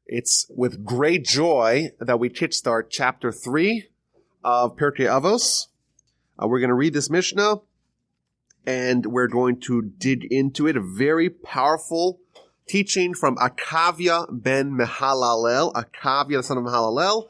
It's with great joy that we kickstart chapter 3 of Pirkei Avos. We're going to read this Mishnah, and we're going to dig into it. A very powerful teaching from Akaviah Ben Mehalalel, Akaviah the son of Mehalalel.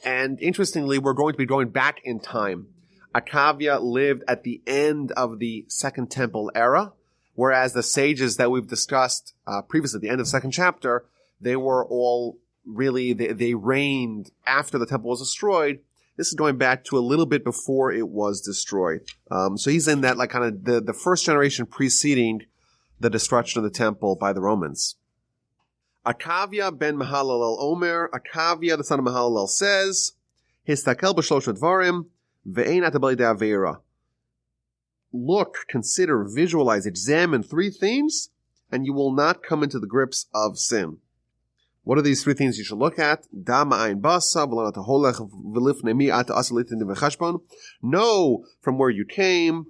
And interestingly, we're going to be going back in time. Akaviah lived at the end of the Second Temple era, whereas the sages that we've discussed previously at the end of the second chapter, they were all really, they reigned after the temple was destroyed. This is going back to a little bit before it was destroyed. So he's in that like kind of the first generation preceding the destruction of the temple by the Romans. Akaviah Ben Mehalalel Omer, Akaviah the son of Mehalalel says, Histakel b'shlosh dvarim ve'ein ata b'alei aveira. Look, consider, visualize, examine 3 things, and you will not come into the grips of sin. What are these 3 things you should look at? Know from where you came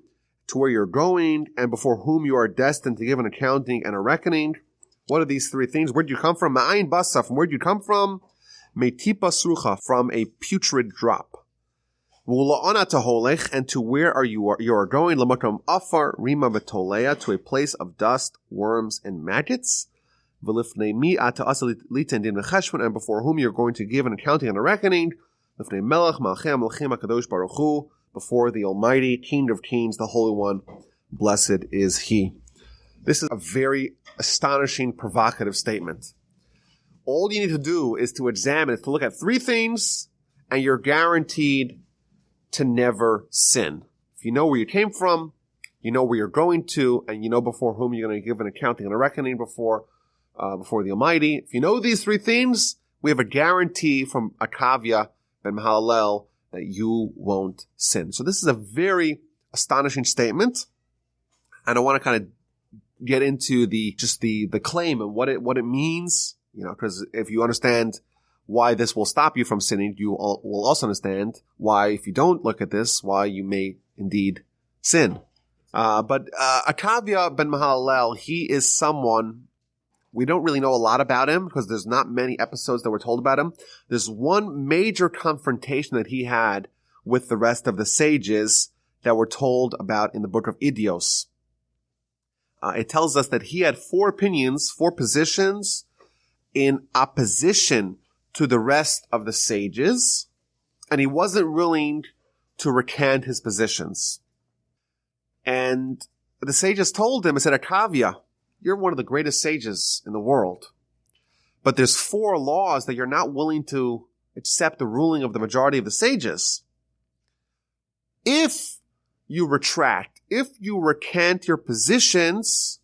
to where you're going and before whom you are destined to give an accounting and a reckoning. What are these 3 things? Where did you come from? Ma'ayin basa, from where did you come from? Meitipa srucha, from a putrid drop. And to where you are going? Lamakam afar rima betolea, to a place of dust, worms, and maggots. And before whom you're going to give an accounting and a reckoning, before the Almighty, King of Kings, the Holy One, blessed is He. This is a very astonishing, provocative statement. All you need to do is to examine, is to look at 3 things, and you're guaranteed to never sin. If you know where you came from, you know where you're going to, and you know before whom you're going to give an accounting and a reckoning before the Almighty. If you know these 3 things, we have a guarantee from Akaviah Ben Mehalalel that you won't sin. So this is a very astonishing statement, and I want to kind of get into the claim and what it means. You know, because if you understand why this will stop you from sinning, you will also understand why, if you don't look at this, why you may indeed sin. But Akaviah Ben Mehalalel, he is someone. We don't really know a lot about him because there's not many episodes that we're told about him. There's one major confrontation that he had with the rest of the sages that we're told about in the book of Idios. It tells us that he had 4 opinions, 4 positions in opposition to the rest of the sages, and he wasn't willing to recant his positions. And the sages told him, I said, Akaviah, you're one of the greatest sages in the world. But there's 4 laws that you're not willing to accept the ruling of the majority of the sages. If you retract, if you recant your positions,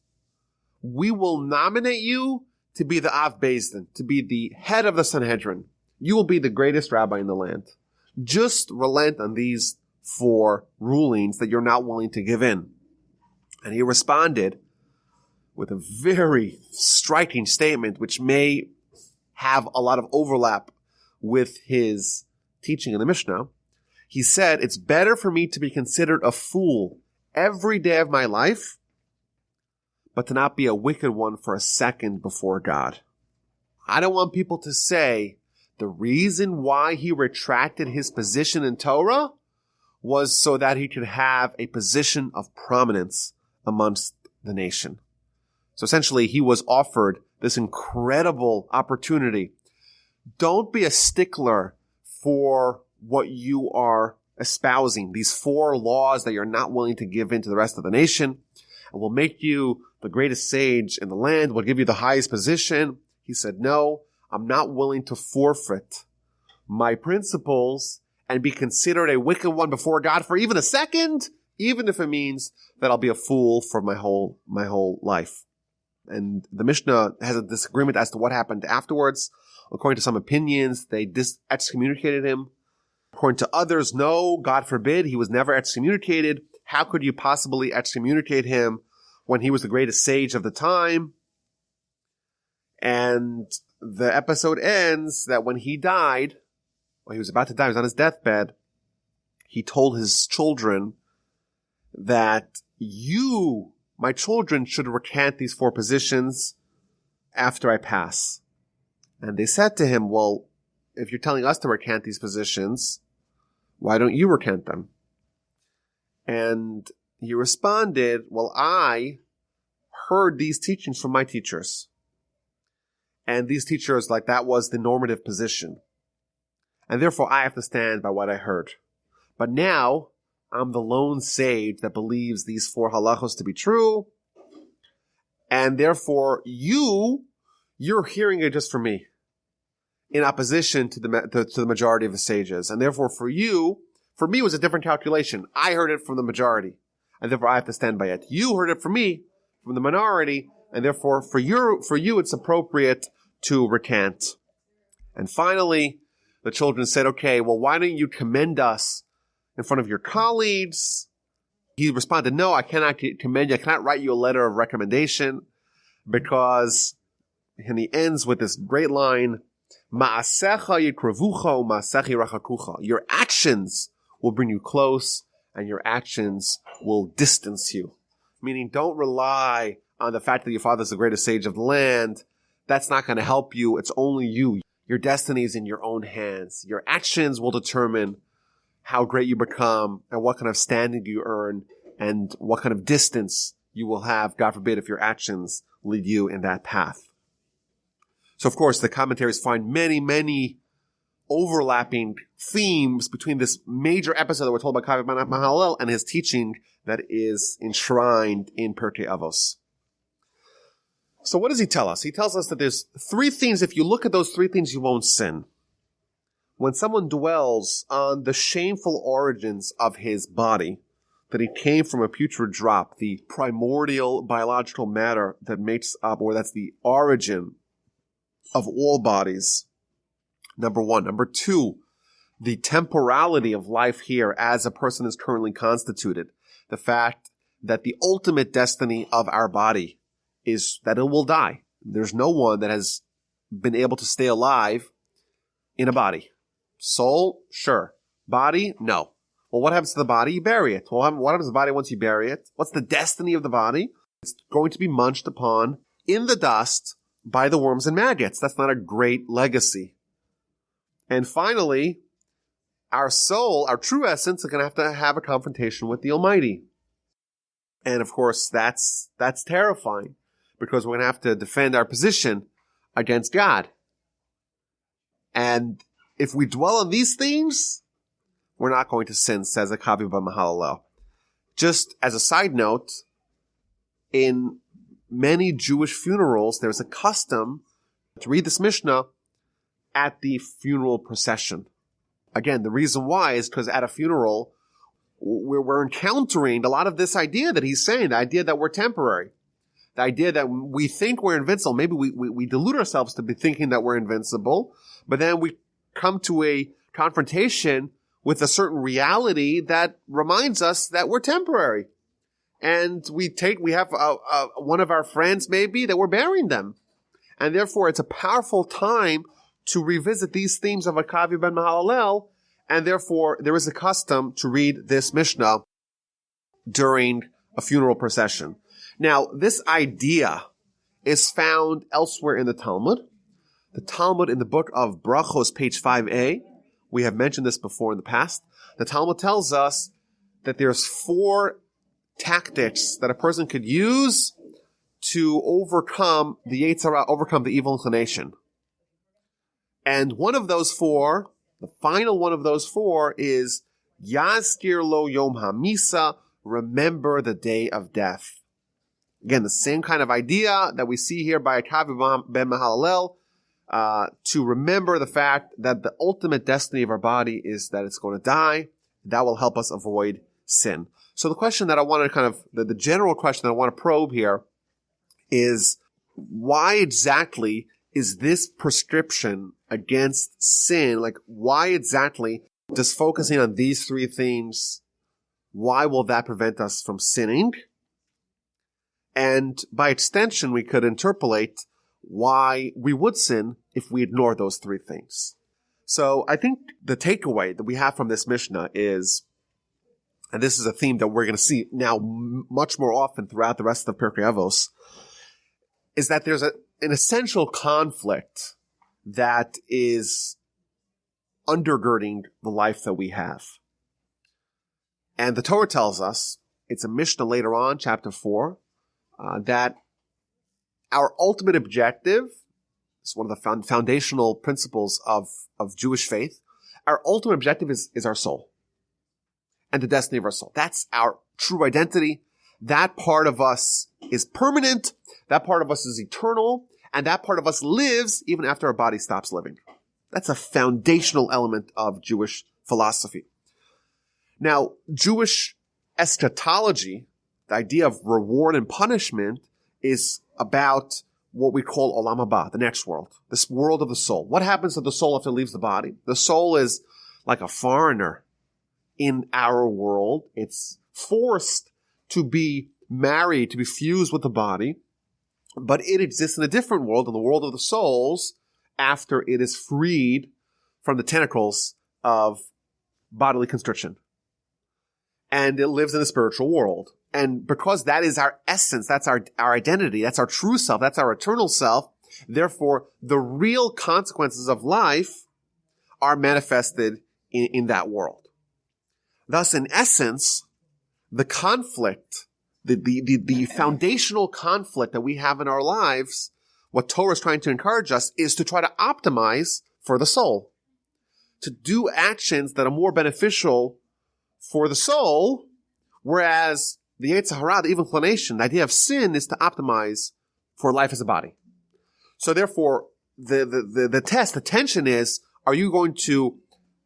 we will nominate you to be the Av Beis Din, to be the head of the Sanhedrin. You will be the greatest rabbi in the land. Just relent on these 4 rulings that you're not willing to give in. And he responded with a very striking statement, which may have a lot of overlap with his teaching in the Mishnah. He said, it's better for me to be considered a fool every day of my life, but to not be a wicked one for a second before God. I don't want people to say the reason why he retracted his position in Torah was so that he could have a position of prominence amongst the nation. So essentially, he was offered this incredible opportunity. Don't be a stickler for what you are espousing, these 4 laws that you're not willing to give in to the rest of the nation, and will make you the greatest sage in the land, will give you the highest position. He said, no, I'm not willing to forfeit my principles and be considered a wicked one before God for even a second, even if it means that I'll be a fool for my whole life. And the Mishnah has a disagreement as to what happened afterwards. According to some opinions, they excommunicated him. According to others, no, God forbid, he was never excommunicated. How could you possibly excommunicate him when he was the greatest sage of the time? And the episode ends that when he died, when he was about to die, he was on his deathbed, he told his children that you, my children, should recant these 4 positions after I pass. And they said to him, well, if you're telling us to recant these positions, why don't you recant them? And he responded, well, I heard these teachings from my teachers. And these teachers, like, that was the normative position. And therefore, I have to stand by what I heard. But now, I'm the lone sage that believes these 4 halachos to be true. And therefore, you're hearing it just from me, in opposition to the majority of the sages. And therefore, for me, it was a different calculation. I heard it from the majority, and therefore I have to stand by it. You heard it from me, from the minority, and therefore for you it's appropriate to recant. And finally, the children said, okay, well, why don't you commend us in front of your colleagues? He responded, no, I cannot commend you. I cannot write you a letter of recommendation, because, and he ends with this great line, Ma'asecha yikravucha u'ma'asecha yirachakucha. Your actions will bring you close, and your actions will distance you. Meaning, don't rely on the fact that your father is the greatest sage of the land. That's not going to help you. It's only you. Your destiny is in your own hands. Your actions will determine how great you become and what kind of standing you earn and what kind of distance you will have, God forbid, if your actions lead you in that path. So, of course, the commentaries find many, many overlapping themes between this major episode that we're told by Akaviah Ben Mehalalel and his teaching that is enshrined in Pirkei Avos. So what does he tell us? He tells us that there's 3 things. If you look at those 3 things, you won't sin. When someone dwells on the shameful origins of his body, that he came from a putrid drop, the primordial biological matter that makes up, or that's the origin of all bodies, number 1. Number 2, the temporality of life here as a person is currently constituted. The fact that the ultimate destiny of our body is that it will die. There's no one that has been able to stay alive in a body. Soul, sure. Body, no. Well, what happens to the body? You bury it. Well, what happens to the body once you bury it? What's the destiny of the body? It's going to be munched upon in the dust by the worms and maggots. That's not a great legacy. And finally, our soul, our true essence, is going to have a confrontation with the Almighty. And of course, that's terrifying, because we're going to have to defend our position against God. And if we dwell on these things, we're not going to sin, says Akaviah Ben Mehalalel. Just as a side note, in many Jewish funerals, there's a custom to read this mishna at the funeral procession. Again, the reason why is because at a funeral, we're encountering a lot of this idea that he's saying, the idea that we're temporary, the idea that we think we're invincible. Maybe we delude ourselves to be thinking that we're invincible, but then we come to a confrontation with a certain reality that reminds us that we're temporary. And we have one of our friends maybe that we're burying them. And therefore it's a powerful time to revisit these themes of Akaviah Ben Mehalalel. And therefore there is a custom to read this Mishnah during a funeral procession. Now, this idea is found elsewhere in the Talmud. The Talmud in the book of Brachos, page 5a. We have mentioned this before in the past. The Talmud tells us that there's 4 tactics that a person could use to overcome the Yetzer Hara, overcome the evil inclination. And one of those 4, the final one of those 4, is Yazkir lo Yom HaMisa, remember the day of death. Again, the same kind of idea that we see here by Akaviah Ben Mehalalel, to remember the fact that the ultimate destiny of our body is that it's going to die. That will help us avoid sin. So the question that I want to the general question that I want to probe here is, why exactly is this prescription against sin, why exactly does focusing on these 3 things, why will that prevent us from sinning? And by extension, we could interpolate why we would sin if we ignore those 3 things. So I think the takeaway that we have from this Mishnah is, and this is a theme that we're going to see now much more often throughout the rest of Pirkei Avos, is that there's an essential conflict that is undergirding the life that we have. And the Torah tells us, it's a Mishnah later on, chapter 4, that our ultimate objective, it's one of the foundational principles of Jewish faith, our ultimate objective is our soul and the destiny of our soul. That's our true identity. That part of us is permanent. That part of us is eternal. And that part of us lives even after our body stops living. That's a foundational element of Jewish philosophy. Now, Jewish eschatology, the idea of reward and punishment, is about what we call olam haba, the next world, this world of the soul. What happens to the soul after it leaves the body? The soul is like a foreigner in our world. It's forced to be married, to be fused with the body, but it exists in a different world, in the world of the souls, after it is freed from the tentacles of bodily constriction. And it lives in the spiritual world. And because that is our essence, that's our identity, that's our true self, that's our eternal self, therefore the real consequences of life are manifested in that world. Thus, in essence, the conflict, the foundational conflict that we have in our lives, what Torah is trying to encourage us is to try to optimize for the soul, to do actions that are more beneficial for the soul, whereas the Yetzer Hara, the evil inclination, the idea of sin, is to optimize for life as a body. So therefore, the test, the tension is, are you going to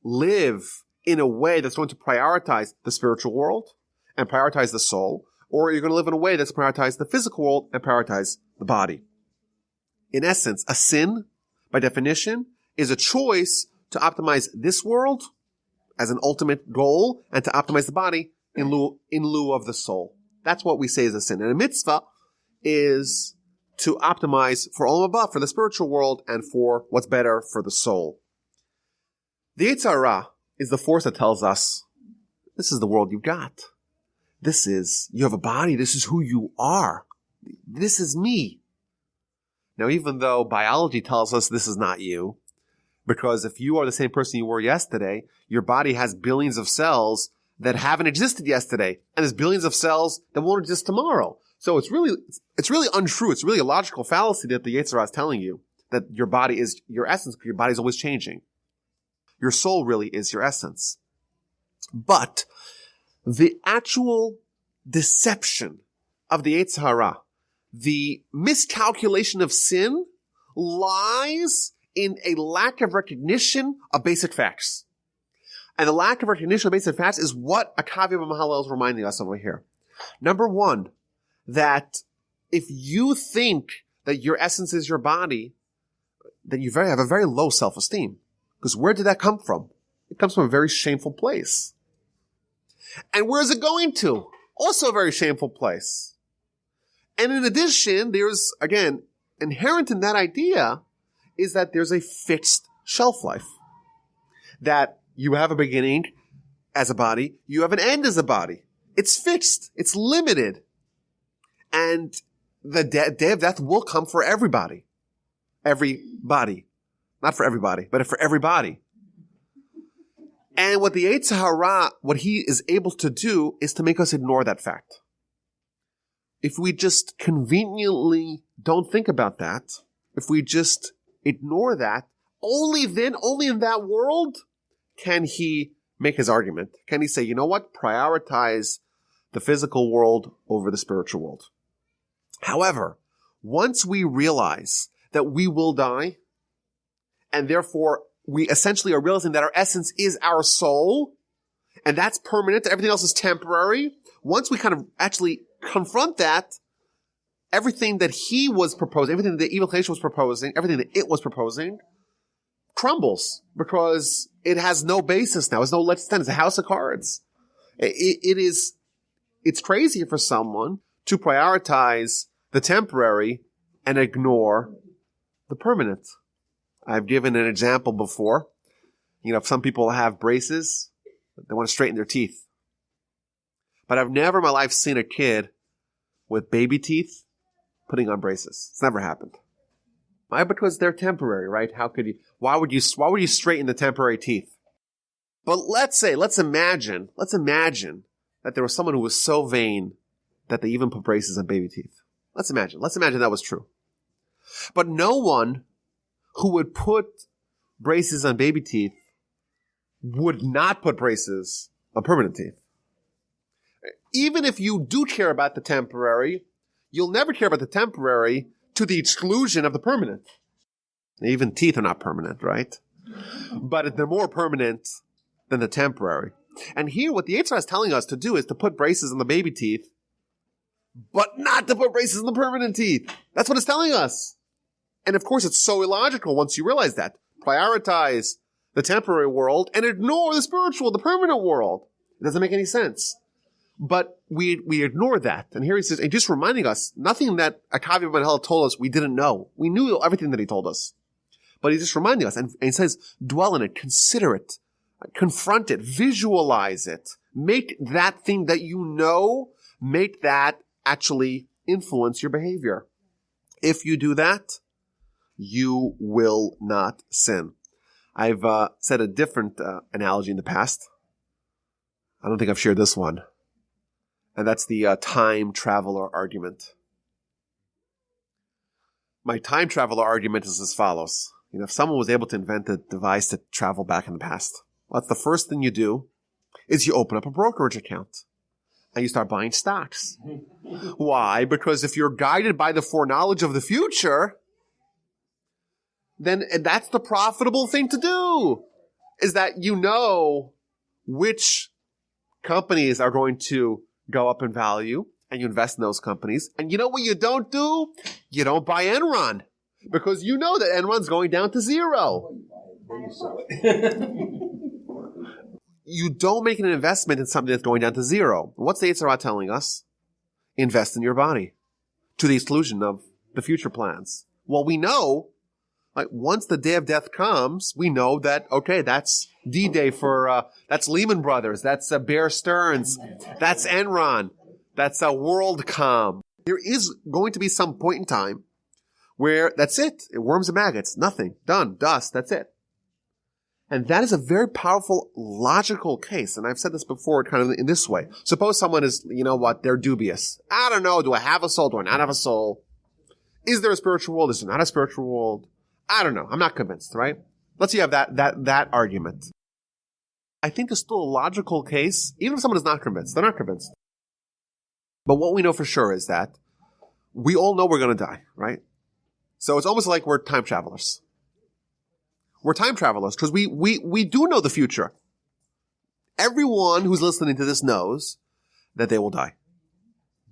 live in a way that's going to prioritize the spiritual world and prioritize the soul, or are you going to live in a way that's prioritize the physical world and prioritize the body? In essence, a sin, by definition, is a choice to optimize this world as an ultimate goal and to optimize the body in lieu of the soul. That's what we say is a sin. And a mitzvah is to optimize for olam haba, for the spiritual world, and for what's better for the soul. The Yetzer Hara is the force that tells us, this is the world you've got. You have a body, this is who you are. This is me. Now, even though biology tells us this is not you, because if you are the same person you were yesterday, your body has billions of cells that haven't existed yesterday, and there's billions of cells that won't exist tomorrow. So it's really untrue. It's really a logical fallacy that the Yetzer Hara is telling you that your body is your essence, because your body is always changing. Your soul really is your essence. But the actual deception of the Yetzer Hara, the miscalculation of sin, lies in a lack of recognition of basic facts. And the lack of recognition of basic facts is what Akaviah Ben Mehalalel is reminding us over here. Number one, that if you think that your essence is your body, then you have a very low self-esteem. Because where did that come from? It comes from a very shameful place. And where is it going to? Also a very shameful place. And in addition, there's, again, inherent in that idea is that there's a fixed shelf life. That you have a beginning as a body, you have an end as a body. It's fixed. It's limited. And the day of death will come for everybody. Everybody. Not for everybody, but for everybody. And what the Yetzer Hara, what he is able to do is to make us ignore that fact. If we just conveniently don't think about that, if we just ignore that, only in that world, can he make his argument. Can he say, you know what? Prioritize the physical world over the spiritual world. However, once we realize that we will die, and therefore we essentially are realizing that our essence is our soul, and that's permanent, everything else is temporary, once we kind of actually confront that, everything that he was proposing, everything that the evil inclination was proposing, everything that it was proposing, crumbles because it has no basis now. It's no let's stand. It's a house of cards. It's crazy for someone to prioritize the temporary and ignore the permanent. I've given an example before. You know, if some people have braces, they want to straighten their teeth. But I've never in my life seen a kid with baby teeth putting on braces. It's never happened. Why? Because they're temporary, right? Why would you straighten the temporary teeth? But let's imagine that there was someone who was so vain that they even put braces on baby teeth. Let's imagine that was true. But no one who would put braces on baby teeth would not put braces on permanent teeth. Even if you do care about the temporary, you'll never care about the temporary to the exclusion of the permanent. Even teeth are not permanent, right? But they're more permanent than the temporary. And here, what the Yetzer Hara is telling us to do is to put braces on the baby teeth, but not to put braces on the permanent teeth. That's what it's telling us. And of course, it's so illogical once you realize that. Prioritize the temporary world and ignore the spiritual, the permanent world. It doesn't make any sense. But we ignore that. And here he says, and just reminding us, nothing that Akaviah Ben Mehalalel told us we didn't know. We knew everything that he told us. But he's just reminding us, and he says, dwell in it, consider it, confront it, visualize it. Make that thing that you know, make that actually influence your behavior. If you do that, you will not sin. I've said a different analogy in the past. I don't think I've shared this one. And that's the time traveler argument. My time traveler argument is as follows. If someone was able to invent a device to travel back in the past, what's the first thing you do is you open up a brokerage account and you start buying stocks. Why? Because if you're guided by the foreknowledge of the future, then that's the profitable thing to do, is that you know which companies are going to go up in value, and you invest in those companies. And you know what you don't do? You don't buy Enron, because you know that Enron's going down to zero. You don't make an investment in something that's going down to zero. What's the Yetzer Hara telling us? Invest in your body, to the exclusion of the future plans. Well, we know, like, once the day of death comes, we know that, okay, that's D-Day for, that's Lehman Brothers, that's Bear Stearns, that's Enron, that's WorldCom. There is going to be some point in time where that's it. Worms and maggots, nothing, done, dust, that's it. And that is a very powerful, logical case. And I've said this before kind of in this way. Suppose someone is, they're dubious. I don't know, do I have a soul, do I not have a soul? Is there a spiritual world, is there not a spiritual world? I don't know. I'm not convinced, right? Let's say you have that argument. I think there's still a logical case, even if someone is not convinced. They're not convinced. But what we know for sure is that we all know we're going to die, right? So it's almost like we're time travelers. We're time travelers because we do know the future. Everyone who's listening to this knows that they will die.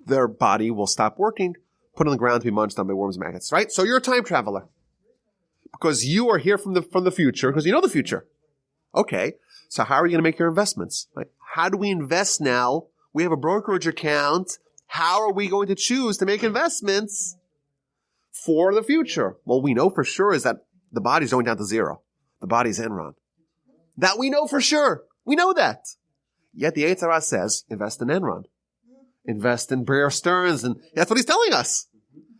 Their body will stop working, put on the ground to be munched on by worms and maggots, right? So you're a time traveler. Because you are here from the future, because you know the future. Okay, so how are you going to make your investments? Like, how do we invest now? We have a brokerage account. How are we going to choose to make investments for the future? Well, we know for sure is that the body's going down to zero. The body's Enron. That we know for sure. We know that. Yet the Yetzer Hara says, invest in Enron. Invest in Bear Stearns, and that's what he's telling us.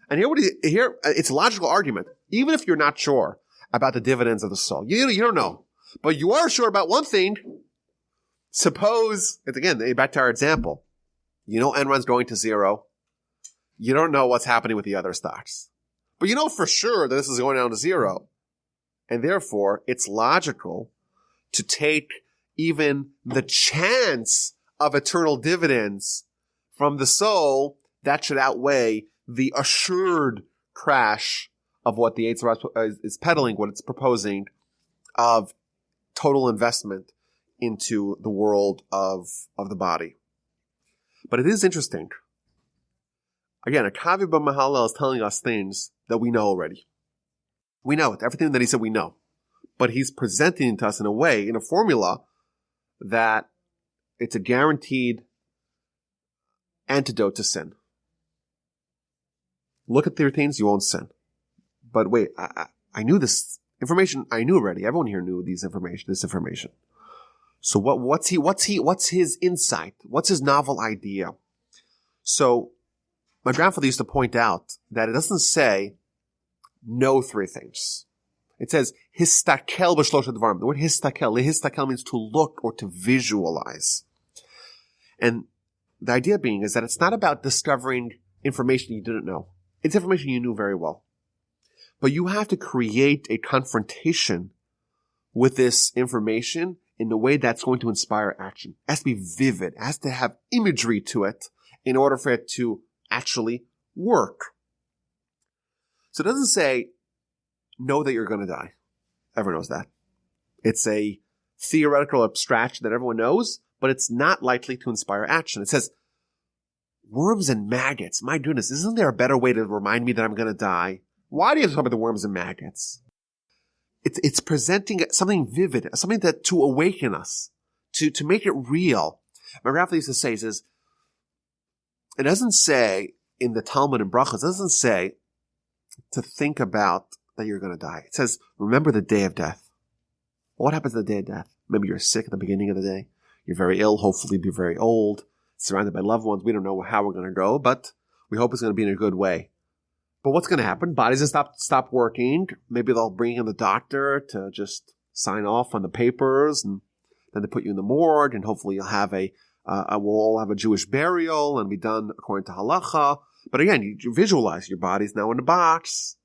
And here it's a logical argument. Even if you're not sure about the dividends of the soul, you don't know. But you are sure about one thing. Suppose, it's again, back to our example. Enron's going to zero. You don't know what's happening with the other stocks. But you know for sure that this is going down to zero. And therefore, it's logical to take even the chance of eternal dividends from the soul. That should outweigh the assured crash of what the Yetzer Hara is peddling, what it's proposing, of total investment into the world of the body. But it is interesting. Again, Akaviah Ben Mehalalel is telling us things that we know already. We know it. Everything that he said we know. But he's presenting it to us in a way, in a formula, that it's a guaranteed antidote to sin. Look at the things, you won't sin. But wait, I knew this information. I knew already. Everyone here knew this information. So what's his insight? What's his novel idea? So my grandfather used to point out that it doesn't say know three things. It says, histakel b'shlosha dvarim. The word histakel means to look or to visualize. And the idea being is that it's not about discovering information you didn't know. It's information you knew very well. But you have to create a confrontation with this information in a way that's going to inspire action. It has to be vivid. It has to have imagery to it in order for it to actually work. So it doesn't say, know that you're going to die. Everyone knows that. It's a theoretical abstraction that everyone knows, but it's not likely to inspire action. It says, worms and maggots. My goodness, isn't there a better way to remind me that I'm going to die? Why do you have to talk about the worms and maggots? It's presenting something vivid, something that to awaken us, to make it real. My Rav used to say, he says, it doesn't say in the Talmud and Brachas, it doesn't say to think about that you're going to die. It says, remember the day of death. Well, what happens on the day of death? Maybe you're sick at the beginning of the day. You're very ill, hopefully be very old, surrounded by loved ones. We don't know how we're going to go, but we hope it's going to be in a good way. But what's going to happen? Bodies will stop working. Maybe they'll bring in the doctor to just sign off on the papers, and then they put you in the morgue, and hopefully you'll have we'll all have a Jewish burial and be done according to halacha. But again, you visualize your body's now in a box,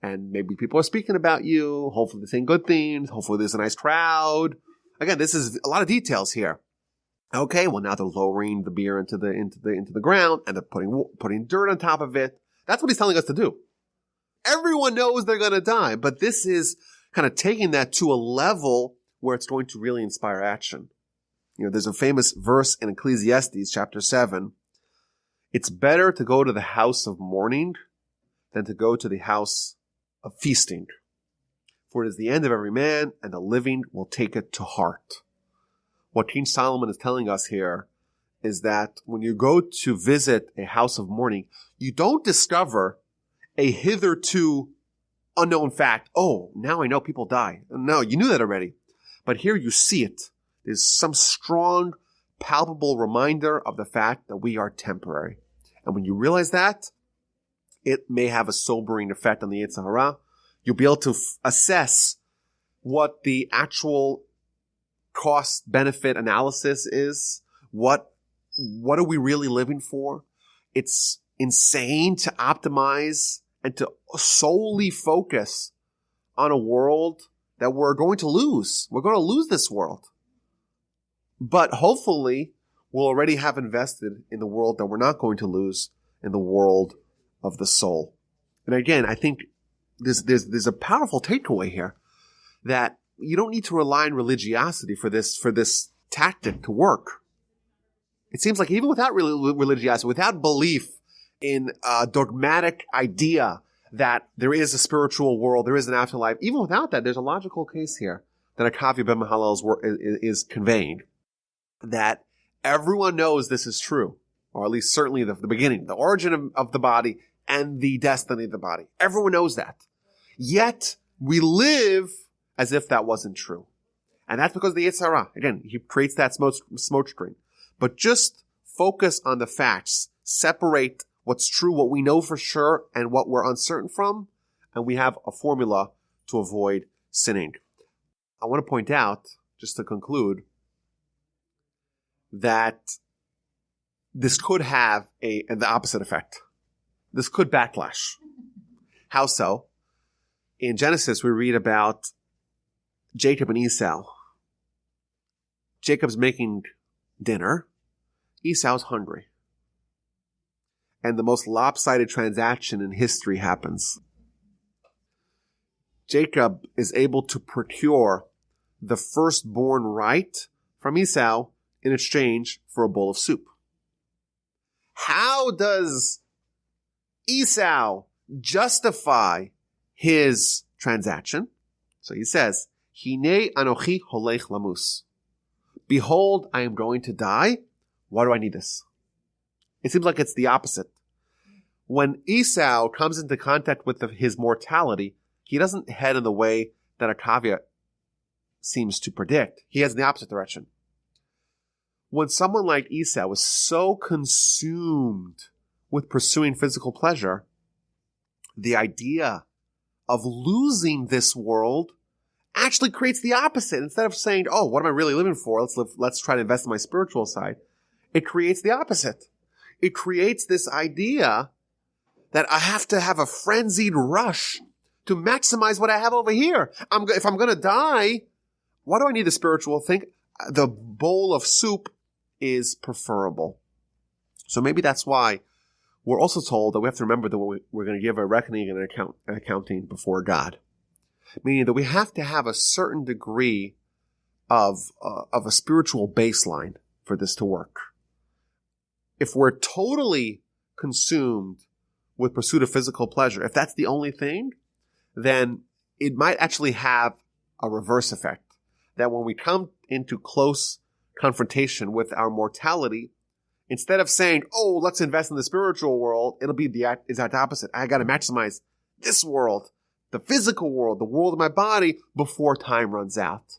and maybe people are speaking about you. Hopefully they're saying good things. Hopefully there's a nice crowd. Again, this is a lot of details here. Okay, well now they're lowering the beer into the ground, and they're putting dirt on top of it. That's what he's telling us to do. Everyone knows they're going to die, but this is kind of taking that to a level where it's going to really inspire action. You know, there's a famous verse in Ecclesiastes chapter 7. It's better to go to the house of mourning than to go to the house of feasting. For it is the end of every man, and the living will take it to heart. What King Solomon is telling us here is that when you go to visit a house of mourning, you don't discover a hitherto unknown fact. Oh, now I know people die. No, you knew that already. But here you see it. There's some strong, palpable reminder of the fact that we are temporary. And when you realize that, it may have a sobering effect on the Yetzer Hara. You'll be able to assess what the actual cost-benefit analysis is. What are we really living for? It's insane to optimize and to solely focus on a world that we're going to lose. We're going to lose this world. But hopefully, we'll already have invested in the world that we're not going to lose, in the world of the soul. And again, I think there's a powerful takeaway here that you don't need to rely on religiosity for this tactic to work. It seems like even without religiosity, without belief in a dogmatic idea that there is a spiritual world, there is an afterlife, even without that, there's a logical case here that Akaviah Ben Mehalalel is conveying, that everyone knows this is true, or at least certainly the beginning, the origin of the body and the destiny of the body. Everyone knows that. Yet, we live as if that wasn't true. And that's because of the Yetzer Hara. Again, he creates that smoke screen. But just focus on the facts. Separate what's true, what we know for sure, and what we're uncertain from, and we have a formula to avoid sinning. I want to point out, just to conclude, that this could have the opposite effect. This could backlash. How so? In Genesis, we read about Jacob and Esau. Jacob's making dinner. Esau's hungry. And the most lopsided transaction in history happens. Jacob is able to procure the firstborn right from Esau in exchange for a bowl of soup. How does Esau justify his transaction? So he says, Hine anochi holech lamus. Behold, I am going to die. Why do I need this? It seems like it's the opposite. When Esau comes into contact with his mortality, he doesn't head in the way that Akaviah seems to predict. He heads in the opposite direction. When someone like Esau was so consumed with pursuing physical pleasure, the idea of losing this world actually creates the opposite. Instead of saying, oh, what am I really living for? Let's try to invest in my spiritual side. It creates the opposite. It creates this idea that I have to have a frenzied rush to maximize what I have over here. If I'm going to die, why do I need the spiritual thing? The bowl of soup is preferable. So maybe that's why we're also told that we have to remember that we're going to give a reckoning and an accounting before God. Meaning that we have to have a certain degree of a spiritual baseline for this to work. If we're totally consumed with pursuit of physical pleasure, if that's the only thing, then it might actually have a reverse effect. That when we come into close confrontation with our mortality, instead of saying, oh, let's invest in the spiritual world, it'll be the exact opposite. I got to maximize this world, the physical world, the world of my body before time runs out.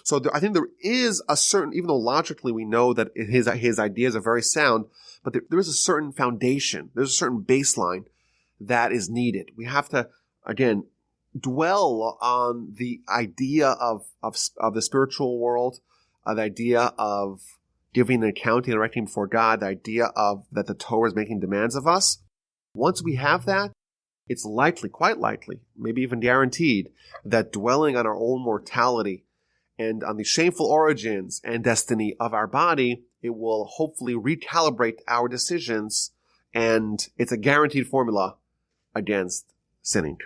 So I think there is a certain, even though logically we know that his ideas are very sound, but there is a certain foundation. There's a certain baseline that is needed. We have to, again, dwell on the idea of the spiritual world, the idea of giving an accounting and reckoning before God, the idea of that the Torah is making demands of us. Once we have that, it's likely, quite likely, maybe even guaranteed, that dwelling on our own mortality and on the shameful origins and destiny of our body, it will hopefully recalibrate our decisions, and it's a guaranteed formula against sinning.